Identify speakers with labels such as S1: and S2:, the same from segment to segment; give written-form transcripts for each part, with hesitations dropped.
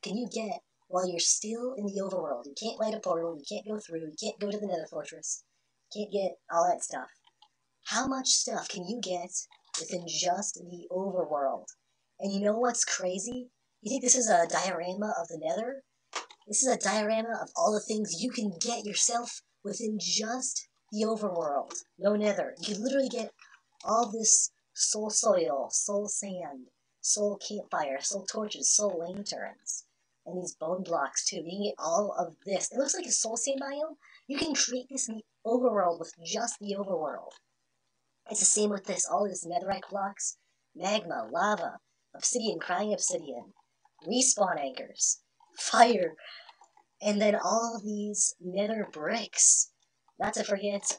S1: can you get while you're still in the overworld? You can't light a portal, you can't go through, you can't go to the Nether Fortress, you can't get all that stuff. How much stuff can you get within just the overworld? And you know what's crazy? You think this is a diorama of the Nether? This is a diorama of all the things you can get yourself within just the overworld. No Nether. You can literally get all this soul soil, soul sand, soul campfire, soul torches, soul lanterns, and these bone blocks too. You can get all of this. It looks like a soul sand biome. You can create this in the overworld with just the overworld. It's the same with this. All this netherite blocks, magma, lava, obsidian, crying obsidian, respawn anchors, fire, and then all of these nether bricks. Not to forget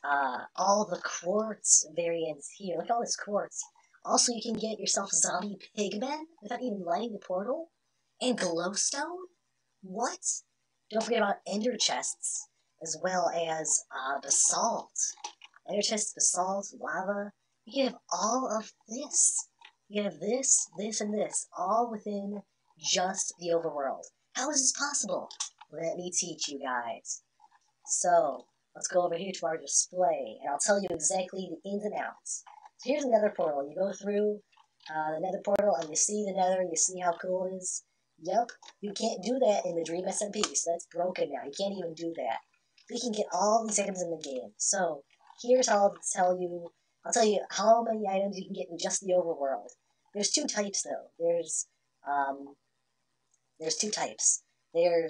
S1: all the quartz variants here. Look at all this quartz. Also, you can get yourself zombie pigmen without even lighting the portal. And glowstone? What? Don't forget about ender chests, as well as basalt. Ender chests, basalt, lava. You can have all of this. You can have this, this, and this, all within just the overworld. How is this possible? Let me teach you guys. So, let's go over here to our display, and I'll tell you exactly the ins and outs. So here's another portal. You go through the nether portal, and you see the nether, you see how cool it is. Yep, you can't do that in the Dream SMP, so that's broken now. You can't even do that. You can get all these items in the game. So, here's how I'll tell you how many items you can get in just the overworld. There's two types, though. There's two types. You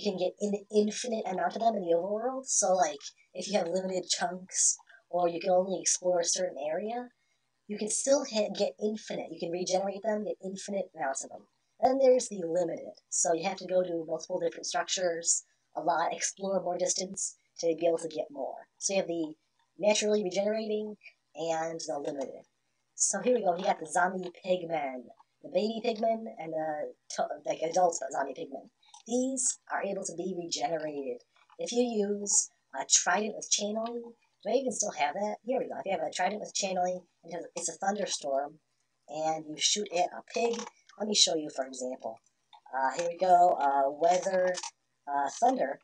S1: can get an infinite amount of them in the overworld. So, like, if you have limited chunks, or you can only explore a certain area, you can still get infinite. You can regenerate them, get infinite amounts of them. Then there's the limited. So you have to go to multiple different structures, a lot, explore more distance to be able to get more. So you have the naturally regenerating and the limited. So here we go. You got the zombie pigmen, the baby pigmen, and the adult zombie pigmen. These are able to be regenerated. If you use a trident with channeling, do I even still have that? Here we go. If you have a trident with channeling, it's a thunderstorm, and you shoot at a pig. Let me show you, for example. Here we go. Weather, thunder.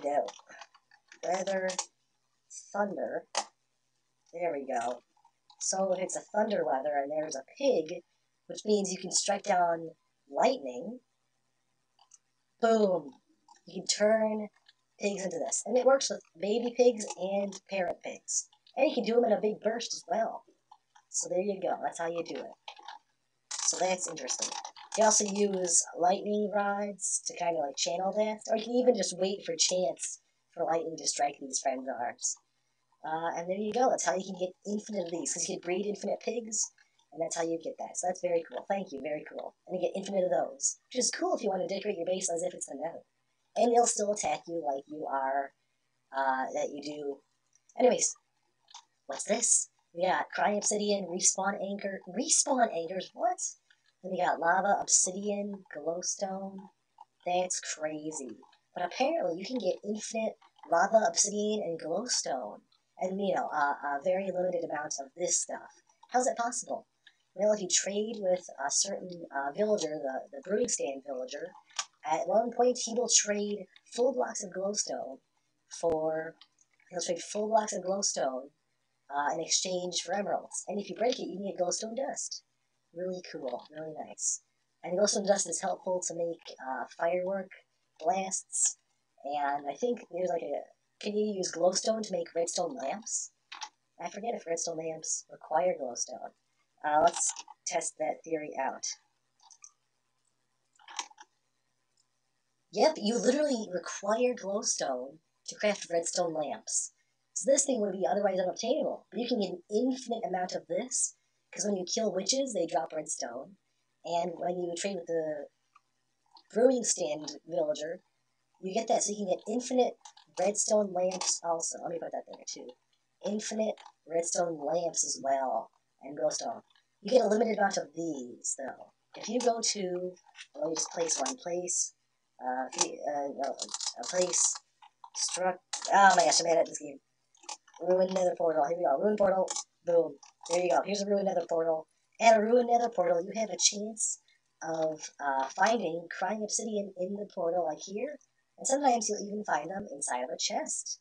S1: No. Weather, thunder. There we go. So if it's a thunder weather and there's a pig, which means you can strike down lightning, boom, you can turn pigs into this. And it works with baby pigs and parent pigs. And you can do them in a big burst as well. So there you go. That's how you do it. So that's interesting. You can also use lightning rods to kind of like channel that. Or you can even just wait for chance for lightning to strike these friends of ours. And there you go. That's how you can get infinite of these. Because you can breed infinite pigs. And that's how you get that. So that's very cool. Thank you. Very cool. And you get infinite of those. Which is cool if you want to decorate your base as if it's the Nether. And they'll still attack you like you are, that you do. Anyways, what's this? We got crying obsidian, respawn anchor. Respawn anchors? What? Then we got lava, obsidian, glowstone. That's crazy. But apparently you can get infinite lava, obsidian, and glowstone. And, you know, a very limited amount of this stuff. How's that possible? Well, if you trade with a certain villager, the brewing stand villager, at one point he will trade full blocks of glowstone in exchange for emeralds. And if you break it, you can get glowstone dust. Really cool, really nice. And glowstone dust is helpful to make firework blasts. And I think there's like can you use glowstone to make redstone lamps? I forget if redstone lamps require glowstone. Let's test that theory out. Yep, you literally require glowstone to craft redstone lamps. So this thing would be otherwise unobtainable. But you can get an infinite amount of this, because when you kill witches, they drop redstone. And when you trade with the brewing stand villager, you get that, so you can get infinite redstone lamps also. Let me put that there too. Infinite redstone lamps as well, and glowstone. You get a limited amount of these, though. If you go to, let me just place one, place, oh my gosh, I'm mad at this game. Ruined nether portal, here we go, ruined portal, boom, there you go, here's a ruined nether portal. At a ruined nether portal, you have a chance of finding crying obsidian in the portal like here, and sometimes you'll even find them inside of a chest.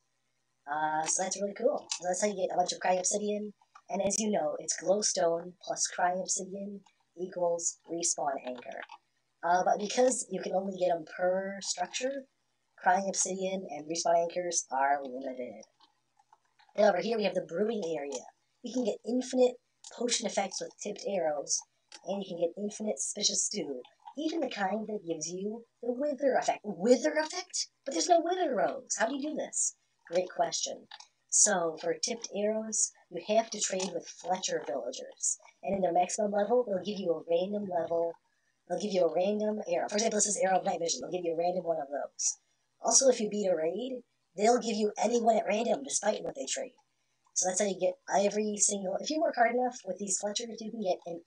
S1: So that's really cool. So that's how you get a bunch of crying obsidian, and as you know, it's glowstone plus crying obsidian equals respawn anchor. But because you can only get them per structure, crying obsidian and respawn anchors are limited. And over here we have the brewing area. You can get infinite potion effects with tipped arrows, and you can get infinite suspicious stew, even the kind that gives you the wither effect. Wither effect? But there's no wither rows. How do you do this? Great question. So for tipped arrows, you have to trade with Fletcher villagers, and in their maximum level, they'll give you a random level. They'll give you a random arrow. For example, this is Arrow of Night Vision. They'll give you a random one of those. Also, if you beat a raid, they'll give you anyone at random, despite what they trade. So that's how you get every single... If you work hard enough with these Fletchers, you can get an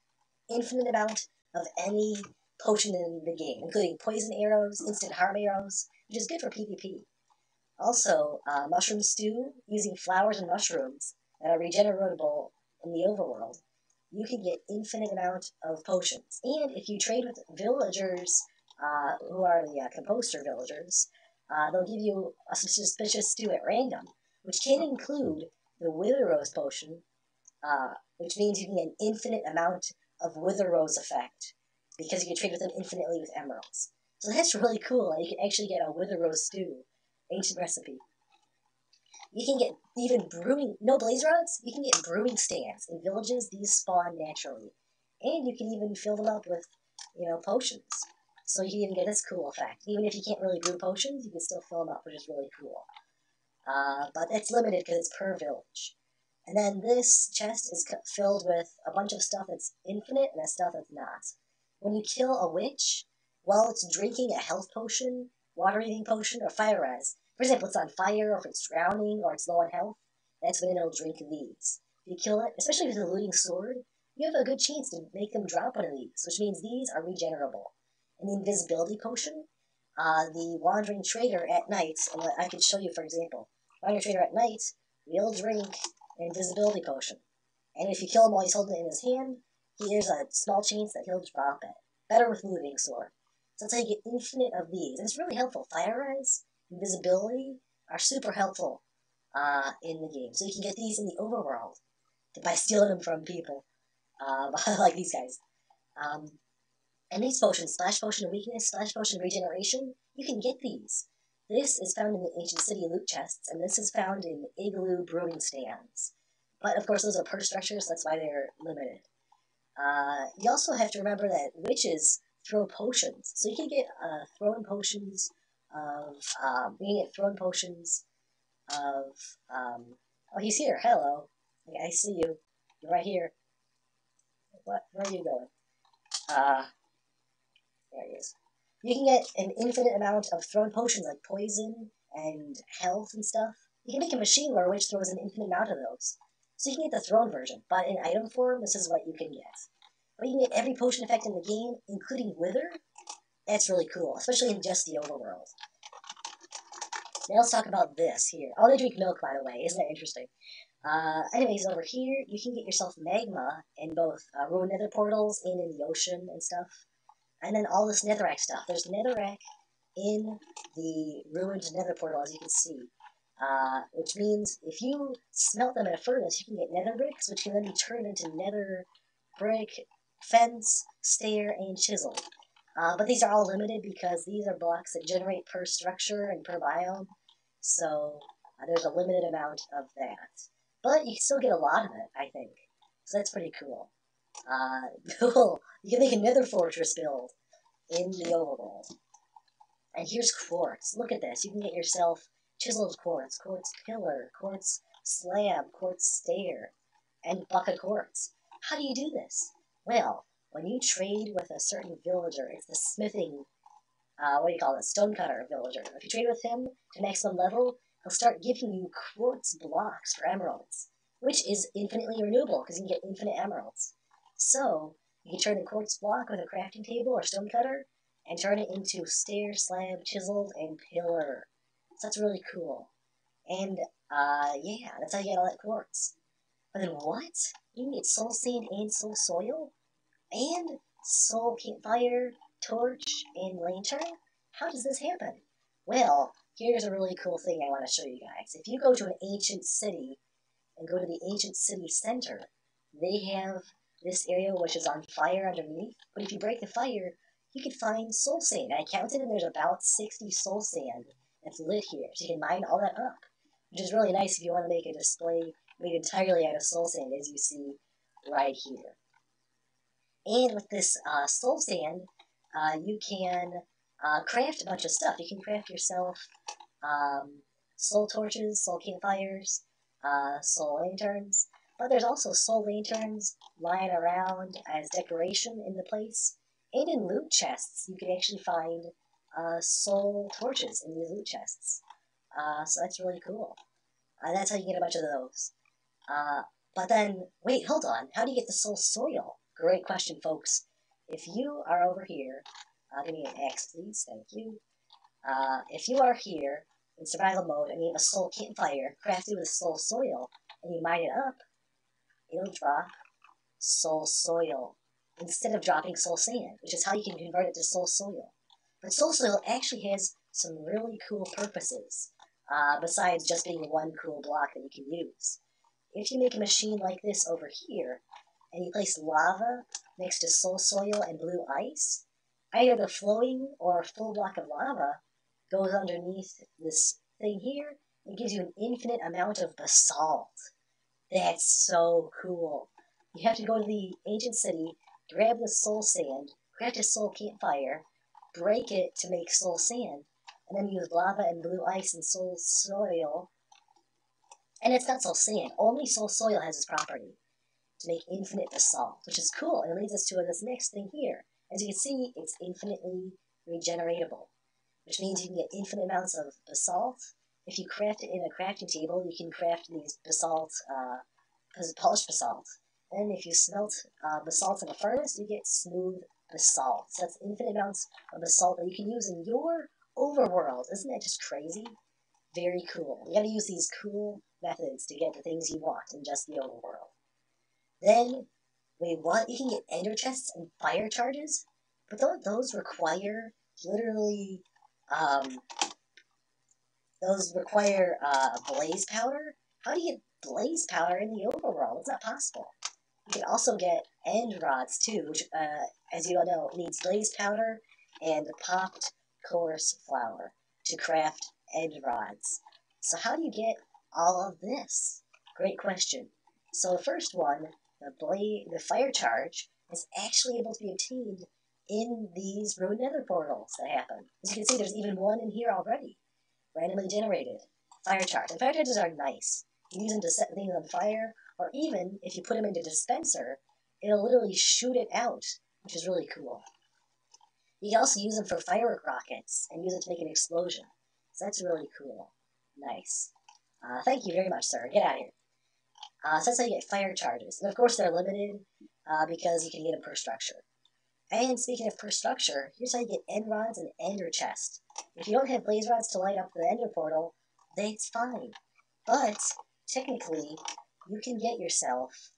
S1: infinite amount of any potion in the game, including poison arrows, instant harm arrows, which is good for PvP. Also, mushroom stew, using flowers and mushrooms that are regeneratable in the overworld, you can get infinite amount of potions. And if you trade with villagers who are the composter villagers, they'll give you a suspicious stew at random, which can include the Wither Rose potion, which means you can get an infinite amount of Wither Rose effect, because you can trade with them infinitely with emeralds. So that's really cool. You can actually get a Wither Rose stew, ancient recipe. You can get even brewing, no blaze rods, you can get brewing stands. In villages, these spawn naturally. And you can even fill them up with, potions. So you can even get this cool effect. Even if you can't really brew potions, you can still fill them up, which is really cool. But it's limited because it's per village. And then this chest is filled with a bunch of stuff that's infinite and stuff that's not. When you kill a witch, while it's drinking a health potion, water-eating potion, or fire res, for example, it's on fire, or if it's drowning, or it's low on health, that's when it'll drink these. If you kill it, especially with a looting sword, you have a good chance to make them drop one of these, which means these are regenerable. And the invisibility potion, the wandering trader at night, and I can show you for example, wandering trader at night will drink an invisibility potion. And if you kill him while he's holding it in his hand, there's a small chance that he'll drop it. Better with looting sword. So that's how you get infinite of these. And it's really helpful. Fire res, invisibility are super helpful in the game. So you can get these in the overworld by stealing them from people, like these guys. And these potions, Splash Potion of Weakness, Splash Potion of Regeneration, you can get these. This is found in the Ancient City loot chests, and this is found in Igloo brewing stands. But of course those are per structures, so that's why they're limited. You also have to remember that witches throw potions. So you can get thrown potions of, oh, he's here, hello. I see you. You're right here. What? Where are you going? There he is. You can get an infinite amount of thrown potions like poison and health and stuff. You can make a machine where a witch throws an infinite amount of those. So you can get the thrown version, but in item form, this is what you can get. But you can get every potion effect in the game, including Wither. That's really cool, especially in just the overworld. Now let's talk about this here. Oh, they drink milk, by the way. Isn't that interesting? Anyways, over here, you can get yourself magma in both ruined nether portals and in the ocean and stuff. And then all this netherrack stuff. There's netherrack in the ruined nether portal, as you can see. Which means if you smelt them in a furnace, you can get nether bricks, which can then be turned into nether brick, fence, stair, and chisel. But these are all limited because these are blocks that generate per structure and per biome. So there's a limited amount of that. But you can still get a lot of it, I think. So that's pretty cool. You can make a nether fortress build in the overworld. And here's quartz. Look at this. You can get yourself chiseled quartz, quartz pillar, quartz slab, quartz stair, and bucket quartz. How do you do this? Well, when you trade with a certain villager, it's the smithing, stonecutter villager. If you trade with him to maximum level, he'll start giving you quartz blocks for emeralds, which is infinitely renewable because you can get infinite emeralds. So, you can turn a quartz block with a crafting table or stonecutter and turn it into stair, slab, chiseled, and pillar. So that's really cool. And, yeah, that's how you get all that quartz. But then what? You can get soul sand and soul soil? And soul campfire, torch, and lantern? How does this happen? Well, here's a really cool thing I want to show you guys. If you go to an ancient city and go to the ancient city center, they have this area which is on fire underneath. But if you break the fire, you can find soul sand. I counted and there's about 60 soul sand that's lit here. So you can mine all that up, which is really nice if you want to make a display made entirely out of soul sand, as you see right here. And with this soul sand, you can craft a bunch of stuff. You can craft yourself soul torches, soul campfires, soul lanterns. But there's also soul lanterns lying around as decoration in the place. And in loot chests, you can actually find soul torches in these loot chests. So that's really cool. That's how you get a bunch of those. But then, wait, hold on. How do you get the soul soil? Great question, folks. If you are over here, give me an X, please. Thank you. If you are here in survival mode and you have a soul campfire crafted with soul soil and you mine it up, it'll drop soul soil instead of dropping soul sand, which is how you can convert it to soul soil. But soul soil actually has some really cool purposes, besides just being one cool block that you can use. If you make a machine like this over here, and you place lava next to soul soil and blue ice, either the flowing or full block of lava goes underneath this thing here and gives you an infinite amount of basalt. That's so cool. You have to go to the ancient city, grab the soul sand, craft a soul campfire, break it to make soul sand, and then use lava and blue ice and soul soil. And it's not soul sand, only soul soil has this property to make infinite basalt, which is cool, and it leads us to this next thing here. As you can see, it's infinitely regeneratable, which means you can get infinite amounts of basalt. If you craft it in a crafting table, you can craft these basalt, polished basalt. And if you smelt basalt in a furnace, you get smooth basalt. So that's infinite amounts of basalt that you can use in your overworld. Isn't that just crazy? Very cool. You gotta use these cool methods to get the things you want in just the overworld. Then, wait, what? You can get ender chests and fire charges? But don't those require, literally, those require blaze powder? How do you get blaze powder in the overworld? It's not possible. You can also get end rods too, which, as you all know, needs blaze powder and popped coarse flour to craft end rods. So how do you get all of this? Great question. So the first one, the fire charge, is actually able to be obtained in these ruined nether portals that happen. As you can see, there's even one in here already, randomly generated fire charge. And fire charges are nice. You can use them to set things on fire, or even if you put them into a dispenser, it'll literally shoot it out, which is really cool. You can also use them for firework rockets and use it to make an explosion. So that's really cool. Nice. Thank you very much, sir. Get out of here. So that's how you get fire charges. And of course they're limited because you can get them per structure. And speaking of per structure, here's how you get end rods and ender chest. If you don't have blaze rods to light up the ender portal, that's fine. But technically, you can get yourself,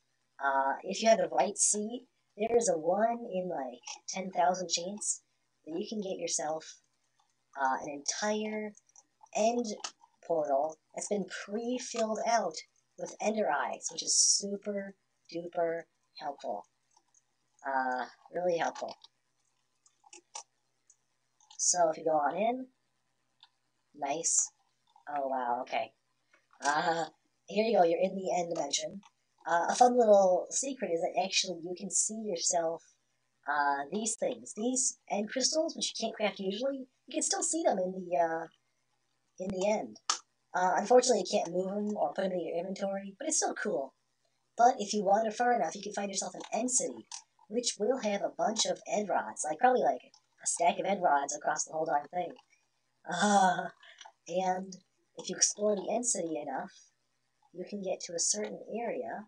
S1: if you have the right seed, there is a 1 in like 10,000 chance that you can get yourself an entire end portal that's been pre-filled out with ender eyes, which is super duper helpful. Really helpful. So if you go on in, nice. Oh wow, okay. Here you go, you're in the end dimension. A fun little secret is that actually you can see yourself, these things. These end crystals, which you can't craft usually, you can still see them in the end. Unfortunately, you can't move them or put them in your inventory, but it's still cool. But if you wander far enough, you can find yourself an end city, which will have a bunch of end rods, probably like a stack of end rods across the whole darn thing. And if you explore the end city enough, you can get to a certain area.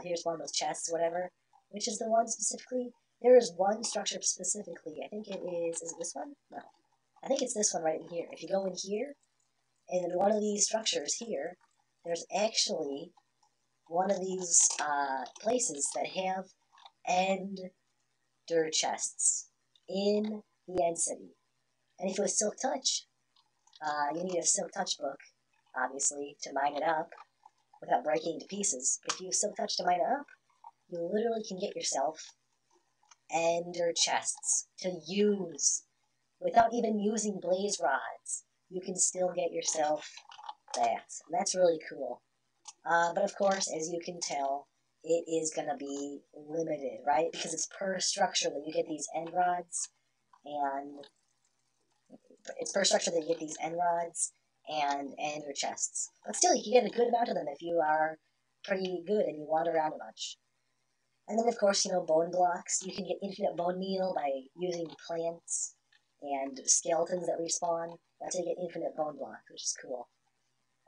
S1: Here's one of those chests, whatever. Which is the one specifically? There is one structure specifically. I think it is it this one? No. I think it's this one right in here. If you go in here, and in one of these structures here, there's actually one of these places that have end dirt chests in the End City. And if it was Silk Touch, you need a Silk Touch book, obviously, to mine it up without breaking it to pieces. If you use Silk Touch to mine it up, you literally can get yourself ender chests to use without even using blaze rods. You can still get yourself that. And that's really cool. But of course, as you can tell, it is going to be limited, right? Because it's per structure that you get these end rods, and it's per structure that you get these end rods and ender chests. But still, you can get a good amount of them if you are pretty good and you wander around a bunch. And then, of course, bone blocks. You can get infinite bone meal by using plants and skeletons that respawn. That's how you get infinite bone blocks, which is cool.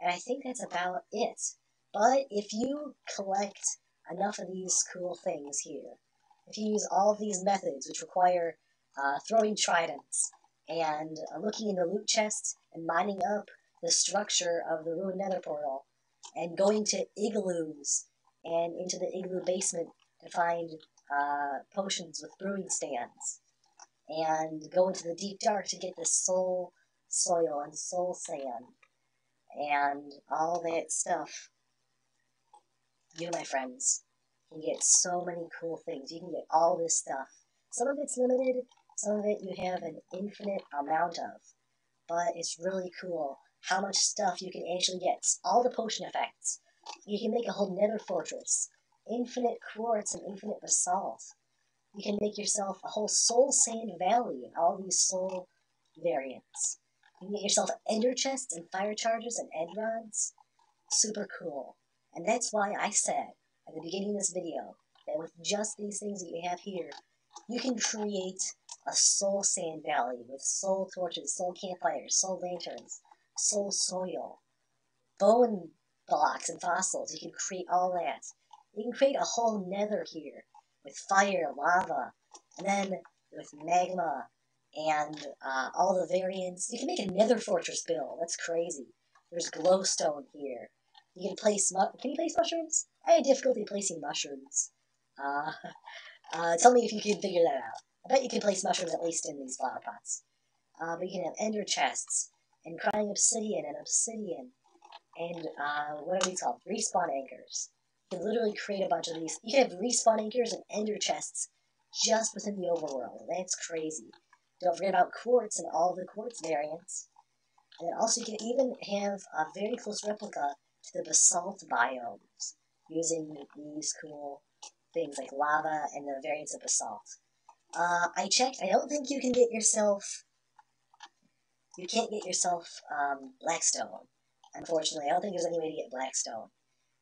S1: And I think that's about it. But if you collect enough of these cool things here, if you use all of these methods, which require throwing tridents and looking in the loot chests and mining up the structure of the ruined nether portal, and going to igloos and into the igloo basement to find potions with brewing stands, and go into the deep dark to get the soul soil and soul sand, and all that stuff, you, my friends, can get so many cool things. You can get all this stuff. Some of it's limited, some of it you have an infinite amount of, but it's really cool how much stuff you can actually get. All the potion effects. You can make a whole nether fortress. Infinite quartz and infinite basalt. You can make yourself a whole soul sand valley and all these soul variants. You can get yourself ender chests and fire charges and end rods. Super cool. And that's why I said at the beginning of this video that with just these things that you have here, you can create a soul sand valley with soul torches, soul campfires, soul lanterns, soul soil, bone blocks and fossils. You can create all that. You can create a whole nether here with fire, lava, and then with magma and all the variants. You can make a nether fortress build. That's crazy. There's glowstone here. You can place... Can you place mushrooms? I had difficulty placing mushrooms. Tell me if you can figure that out. I bet you can place mushrooms at least in these flower pots. But you can have ender chests, and crying obsidian, and what are these called? Respawn anchors. You can literally create a bunch of these. You can have respawn anchors and ender chests just within the overworld. That's crazy. Don't forget about quartz and all the quartz variants. And then also you can even have a very close replica to the basalt biomes using these cool things like lava and the variants of basalt. I checked. I don't think you can get yourself... You can't get yourself blackstone. Unfortunately, I don't think there's any way to get blackstone.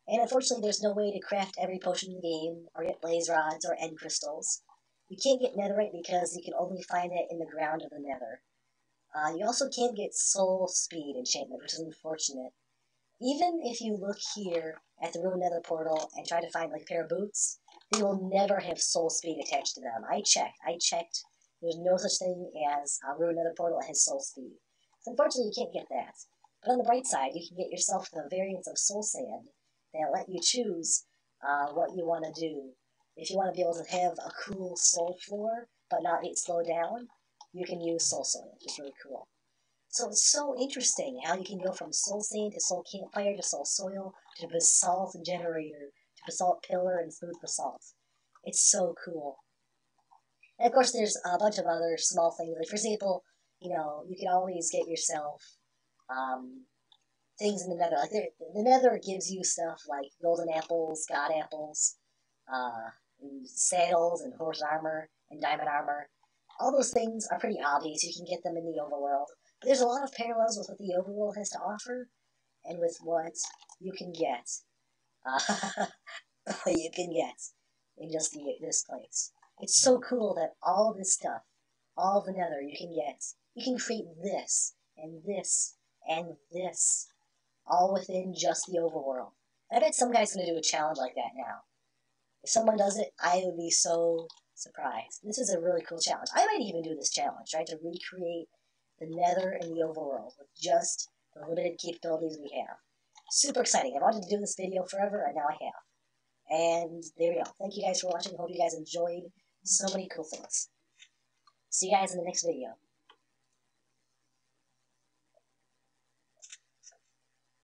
S1: And unfortunately, there's no way to craft every potion in the game, or get blaze rods, or end crystals. You can't get netherite because you can only find it in the ground of the nether. You also can't get soul speed enchantment, which is unfortunate. Even if you look here at the ruined nether portal and try to find like a pair of boots, they will never have soul speed attached to them. I checked. There's no such thing as a ruined nether portal that has soul speed. So unfortunately, you can't get that. But on the bright side, you can get yourself the variants of soul sand that let you choose what you want to do. If you want to be able to have a cool soul floor, but not get slowed down, you can use soul soil, which is really cool. So it's so interesting how you can go from soul sand to soul campfire to soul soil to basalt generator to basalt pillar and smooth basalt. It's so cool. And of course, there's a bunch of other small things. Like, for example, you can always get yourself things in the nether. Like, the nether gives you stuff like golden apples, god apples, and saddles, and horse armor, and diamond armor. All those things are pretty obvious. You can get them in the overworld. But there's a lot of parallels with what the overworld has to offer, and with what you can get. What you can get in just this place. It's so cool that all this stuff, all the nether you can get, you can create this, and this, and this, all within just the overworld. I bet some guy's going to do a challenge like that now. If someone does it, I would be so surprised. This is a really cool challenge. I might even do this challenge, right, to recreate the nether and the overworld with just the limited capabilities we have. Super exciting. I wanted to do this video forever, and now I have. And there we go. Thank you guys for watching. Hope you guys enjoyed So many cool things. See you guys in the next video.